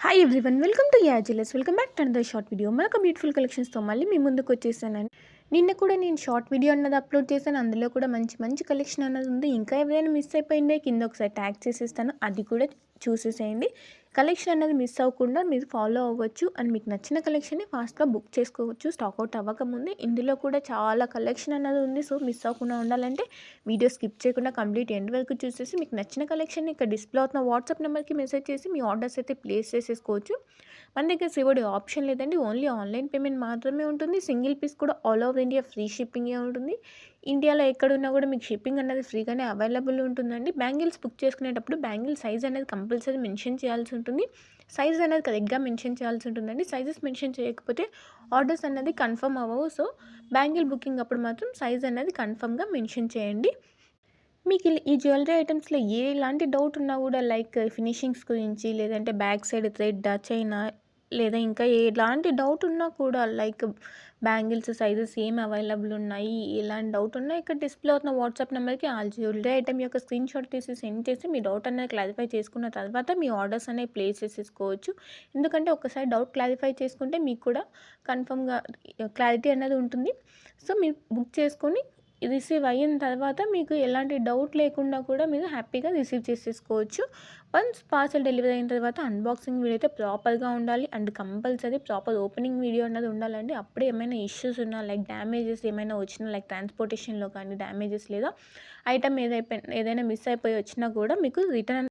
Hi everyone, welcome to యాజిలస్. Welcome back to another short video. మరొక beautiful కలెక్షన్స్తో మళ్ళీ మీ ముందుకు వచ్చేసానండి. నిన్న కూడా నేను షార్ట్ వీడియో అన్నది అప్లోడ్ చేశాను. అందులో కూడా మంచి మంచి కలెక్షన్ అన్నది ఉంది. ఇంకా ఎవరైనా మిస్ అయిపోయిందే కింద ఒకసారి ట్యాగ్ చేసేస్తాను, అది కూడా చూసేసేయండి. కలెక్షన్ అనేది మిస్ అవ్వకుండా మీరు ఫాలో అవ్వచ్చు అండ్ మీకు నచ్చిన కలెక్షన్ని ఫాస్ట్గా బుక్ చేసుకోవచ్చు స్టాక్అవుట్ అవ్వకముందే. ఇందులో కూడా చాలా కలెక్షన్ అన్నది ఉంది. సో మిస్ అవ్వకుండా ఉండాలంటే వీడియో స్కిప్ చేయకుండా కంప్లీట్ ఎండ్ వరకు చూసేసి మీకు నచ్చిన కలెక్షన్ని ఇక్కడ డిస్ప్లే అవుతున్న వాట్సాప్ నెంబర్కి మెసేజ్ చేసి మీ ఆర్డర్స్ అయితే ప్లేస్ చేసేసుకోవచ్చు. మన దగ్గర సివడి ఆప్షన్ లేదండి, ఓన్లీ ఆన్లైన్ పేమెంట్ మాత్రమే ఉంటుంది. సింగిల్ పీస్ కూడా ఆల్ ఓవర్ ఇండియా ఫ్రీ షిప్పింగే ఉంటుంది. ఇండియాలో ఎక్కడున్నా కూడా మీకు షిప్పింగ్ అనేది ఫ్రీగానే అవైలబుల్ ఉంటుందండి. బ్యాంగిల్స్ బుక్ చేసుకునేటప్పుడు బ్యాంగిల్ సైజ్ అనేది కంపల్సరీ మెన్షన్ చేయాల్సి ఉంటుంది. సైజ్ అనేది కరెక్ట్గా మెన్షన్ చేయాల్సి ఉంటుందండి. సైజెస్ మెన్షన్ చేయకపోతే ఆర్డర్స్ అనేది కన్ఫర్మ్ అవ్వవు. సో బ్యాంగిల్ బుకింగ్ అప్పుడు మాత్రం సైజ్ అనేది కన్ఫర్మ్గా మెన్షన్ చేయండి. మీకు ఈ జ్యువెలరీ ఐటమ్స్లో ఎలాంటి డౌట్ ఉన్నా కూడా, లైక్ ఫినిషింగ్స్ గురించి, లేదంటే బ్యాక్ సైడ్ థ్రెడ్ చైనా, లేదా ఇంకా ఎలాంటి డౌట్ ఉన్నా కూడా, లైక్ బ్యాంగిల్స్ సైజెస్ ఏమి అవైలబుల్ ఉన్నాయి, ఎలాంటి డౌట్ ఉన్నా ఇక్కడ డిస్ప్లే అవుతున్న వాట్సాప్ నెంబర్కి ఆ జ్యువెలరీ ఐటమ్ యొక్క స్క్రీన్ షాట్ తీసి సెండ్ చేసి మీ డౌట్ అనేది క్లారిఫై చేసుకున్న తర్వాత మీ ఆర్డర్స్ అనేవి ప్లేస్ చేసేసుకోవచ్చు. ఎందుకంటే ఒకసారి డౌట్ క్లారిఫై చేసుకుంటే మీకు కూడా కన్ఫర్మ్గా క్లారిటీ అనేది ఉంటుంది. సో మీరు బుక్ చేసుకొని రిసీవ్ అయిన తర్వాత మీకు ఎలాంటి డౌట్ లేకుండా కూడా మీరు హ్యాపీగా రిసీవ్ చేసేసుకోవచ్చు. వన్స్ పార్సల్ డెలివరీ అయిన తర్వాత అన్బాక్సింగ్ వీడియో అయితే ప్రాపర్గా ఉండాలి and compulsory proper opening video అన్నది ఉండాలండి. అప్పుడే ఏమైనా ఇష్యూస్ ఉన్నా, లైక్ డ్యామేజెస్ ఏమైనా వచ్చినా, లైక్ ట్రాన్స్పోర్టేషన్లో కానీ డ్యామేజెస్ లేదా ఐటమ్ ఏదైనా మిస్ అయిపోయి వచ్చినా కూడా మీకు రిటర్న్